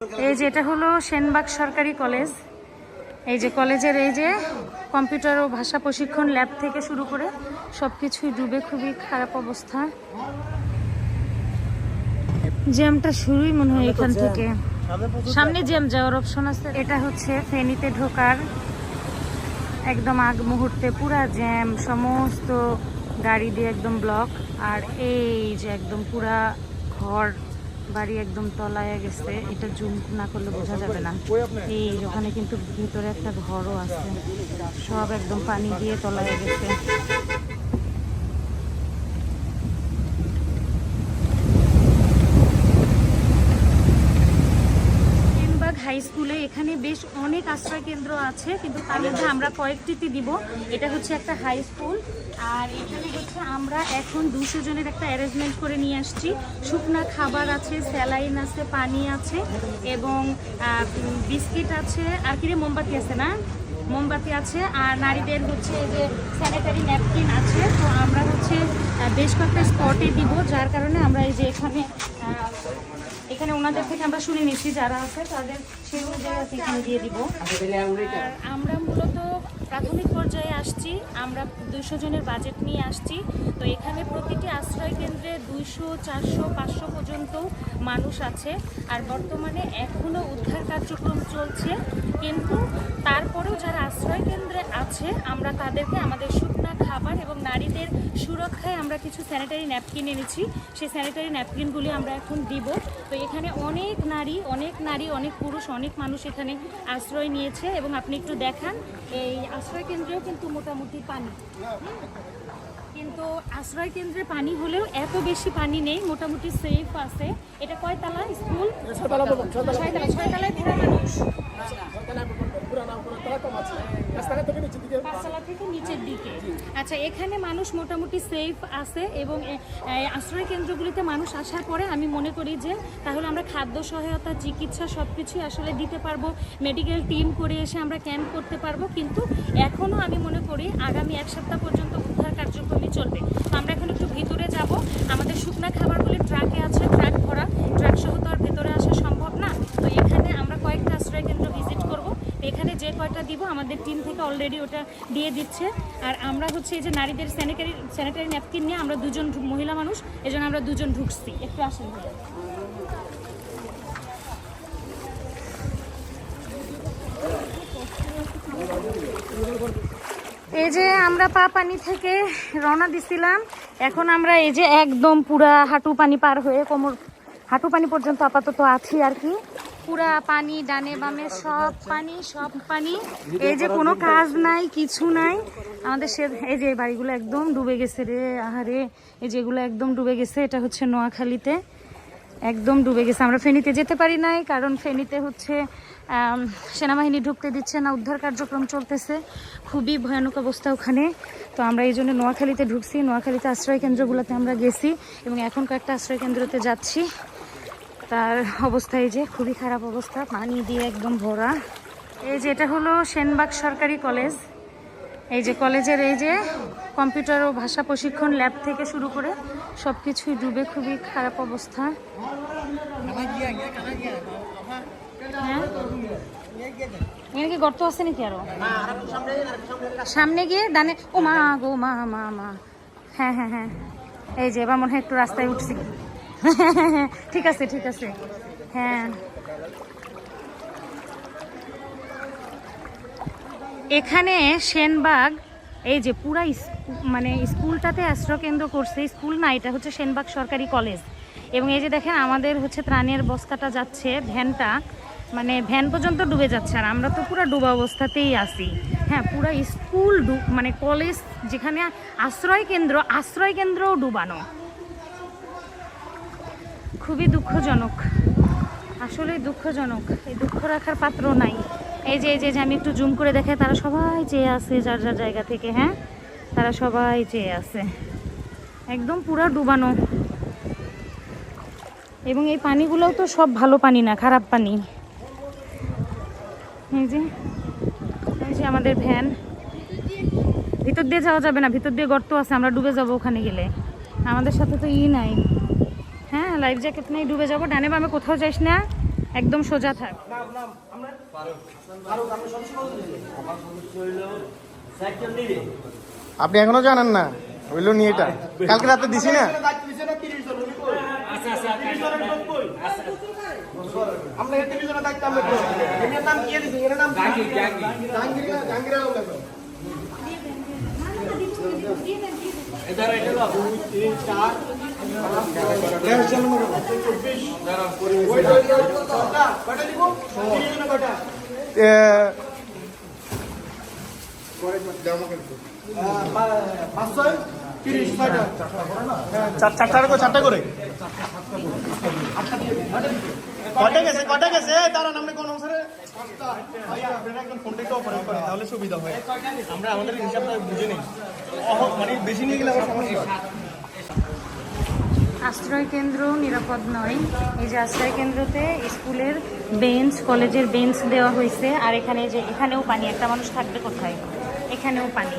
এই যে এটা হলো সেনবাগ সরকারি কলেজ। এই যে কলেজের এই যে কম্পিউটার ও ভাষা প্রশিক্ষণ ল্যাব থেকে শুরু করে সবকিছুই ডুবে, খুবই খারাপ অবস্থা। জ্যামটা শুরুই মনে হয় এখান থেকে, সামনে জ্যাম যাওয়ার অপশন আছে। এটা হচ্ছে ফেনীতে ঢোকার একদম আগ মুহূর্তে পুরা জ্যাম, সমস্ত গাড়ি দিয়ে একদম ব্লক। আর এই যে একদম পুরা ঘর বাড়ি একদম তলায় গেছে, এটা জুম না করলে বোঝা যাবে না। এই ওখানে কিন্তু ভিতরে একটা ঘরও আছে, সব একদম পানি দিয়ে তলায় গেছে। হাই স্কুলে এখানে বেশ অনেক আশ্রয় কেন্দ্র আছে, কিন্তু তার মধ্যে আমরা কয়েকটিতে দিব। এটা হচ্ছে একটা হাই স্কুল, আর এখানে হচ্ছে আমরা এখন 200 জনের একটা অ্যারেঞ্জমেন্ট করে নিয়ে আসছি। শুকনা খাবার আছে, স্যালাইন আছে, পানি আছে এবং বিস্কিট আছে, আর কি মোমবাতি আছে না, মোমবাতি আছে, আর নারীদের হচ্ছে যে স্যানিটারি ন্যাপকিন আছে। তো আমরা হচ্ছে বেশ কয়েকটা স্পটে দিব, যার কারণে আমরা এই যে এখানে ওনাদের থেকে আমরা শুনে নিচ্ছি যারা আছে তাদের সেই অনুযায়ী এখানে দিয়ে দিব। আর আমরা মূলত প্রাথমিক পর্যায়ে আসছি, আমরা 200 জনের বাজেট নিয়ে আসছি। তো এখানে প্রতিটি আশ্রয় কেন্দ্রে 200, 400, 500 পর্যন্ত মানুষ আছে। আর বর্তমানে এখনও উদ্ধার কার্যক্রম চলছে, কিন্তু তারপরেও যারা আশ্রয় কেন্দ্রে আছে আমরা তাদেরকে আমাদের শুকনা খাবার এবং নারীদের সুরক্ষায় আমরা কিছু স্যানিটারি ন্যাপকিন এনেছি। সেই স্যানিটারি ন্যাপকিনগুলি আমরা এখন দিব। তো এখানে অনেক নারী, অনেক পুরুষ, অনেক মানুষ এখানে আশ্রয় নিয়েছে। এবং আপনি একটু দেখান, এই আশ্রয় কেন্দ্রেও কিন্তু মোটামুটি পানি, কিন্তু আশ্রয় কেন্দ্রে পানি হলেও এত বেশি পানি নেই, মোটামুটি সেফ আছে। এটা কয়তলা স্কুল? 6 তলায় পুরো মানুষ, 5 তলা থেকে নিচের দিকে। আচ্ছা, এখানে মানুষ মোটামুটি সেফ আছে। এবং আশ্রয় কেন্দ্রগুলিতে মানুষ আসার পরে আমি মনে করি যে তাহলে আমরা খাদ্য সহায়তা, চিকিৎসা সবকিছুই আসলে দিতে পারবো, মেডিকেল টিম করে এসে আমরা ক্যাম্প করতে পারবো। কিন্তু এখনও আমি মনে করি আগামী 1 সপ্তাহ পর্যন্ত উদ্ধার কার্যক্রমই চলবে। তো আমরা এখন একটু ভিতরে যাব। আমাদের শুকনা খাবারগুলি ট্রাকে আছে, ট্রাক ভরা, ট্রাক সহ তো আর ভেতরে আসা সম্ভব না। তো এখানে আমরা কয়েকটা আশ্রয় কেন্দ্র ভিজিট করব। এখানে যে কয়টা দিব আমাদের টিম থেকে অলরেডি ওটা দিয়ে দিচ্ছে। আর আমরা হচ্ছে এই যে নারীদের স্যানিটারি ন্যাপকিন নিয়ে আমরা 2 জন মহিলা মানুষ, এজন্য আমরা 2 জন ঢুকছি। একটু আসেন। এই যে আমরা পা পানি থেকে রওনা দিছিলাম, এখন আমরা এই যে একদম পুরা হাঁটু পানি পার হয়ে হাঁটু পানি পর্যন্ত আপাতত আছি আর কি। পুরা পানি, ডানে বামে সব পানি। এই যে কোনো কাজ নাই, কিছু নাই আমাদের। এই যে বাড়িগুলো একদম ডুবে গেছে রে, আহারে, এই যেগুলো একদম ডুবে গেছে। এটা হচ্ছে নোয়াখালীতে একদম ডুবে গেছে। আমরা ফেনীতে যেতে পারি নাই, কারণ ফেনীতে হচ্ছে সেনাবাহিনী ঢুকতে দিচ্ছে না, উদ্ধার কার্যক্রম চলতেছে, খুবই ভয়ানক অবস্থা ওখানে। তো আমরা এই জন্য নোয়াখালীতে ঢুকছি। নোয়াখালীতে আশ্রয় কেন্দ্রগুলোতে আমরা গেছি এবং এখন কয়েকটা আশ্রয় কেন্দ্রতে যাচ্ছি। তার অবস্থা এই যে খুবই খারাপ অবস্থা, পানি দিয়ে একদম ভরা। এই যে এটা হলো সেনবাগ সরকারি কলেজ। এই যে কলেজের এই যে কম্পিউটার ও ভাষা প্রশিক্ষণ ল্যাব থেকে শুরু করে সবকিছুই ডুবে, খুবই খারাপ অবস্থা। হ্যাঁ, এখানে কি গর্ত আছে নাকি আরো? সামনে গিয়ে ডানে। ও মা গো, মা মা মা, হ্যাঁ হ্যাঁ হ্যাঁ। এই যে এবার মনে হয় একটু রাস্তায় উঠছি। ঠিক আছে ঠিক আছে, হ্যাঁ। এখানে সেনবাগ এই যে পুরা মানে স্কুলটাতে আশ্রয় কেন্দ্র করছে, স্কুল না, এটা হচ্ছে সেনবাগ সরকারি কলেজ। এবং এই যে দেখেন আমাদের হচ্ছে ত্রাণের বস্তাটা যাচ্ছে, ভ্যানটা, মানে ভ্যান পর্যন্ত ডুবে যাচ্ছে। আর আমরা তো পুরো ডুবা অবস্থাতেই আছি। হ্যাঁ, পুরা স্কুল মানে কলেজ যেখানে আশ্রয় কেন্দ্রও ডুবানো, খুবই দুঃখজনক, আসলে দুঃখজনক। এই দুঃখ রাখার পাত্র নাই। এই যে আমি একটু জুম করে দেখাই, তারা সবাই চেয়ে আছে যার যার জায়গা থেকে। হ্যাঁ, তারা সবাই চেয়ে আছে, একদম পুরা ডুবানো। এবং এই পানিগুলোও তো সব ভালো পানি না, খারাপ পানি। এই যে আমাদের ভ্যান, ভিতর দিয়ে যাওয়া যাবে না, ভিতর দিয়ে গর্ত আছে, আমরা ডুবে যাব ওখানে গেলে। আমাদের সাথে তো নাই, হ্যাঁ, লাইফ জ্যাকেট নেই, ডুবে যাবো। ডানে বামে কোথাও যাইস না, একদম সোজা থাক। আপনি এখনো জানেন না হইলো নি এটা কালকে রাতে দিছি না চারটা করে কটা গেছে তারা নামে কোন অনুসারে একদম ফোনটা একটু অপারেট করে তাহলে সুবিধা হয় আমরা আমাদের হিসাবটা বুঝে নিই মানে বেশি নিয়ে গেলে আবার সমস্যা। আশ্রয় কেন্দ্র নিরাপদ নয়। এই যে আশ্রয় কেন্দ্রতে স্কুলের বেঞ্চ, কলেজের বেঞ্চ দেওয়া হয়েছে। আর এখানে যে এখানেও পানি, একটা মানুষ থাকবে কোথায়, এখানেও পানি।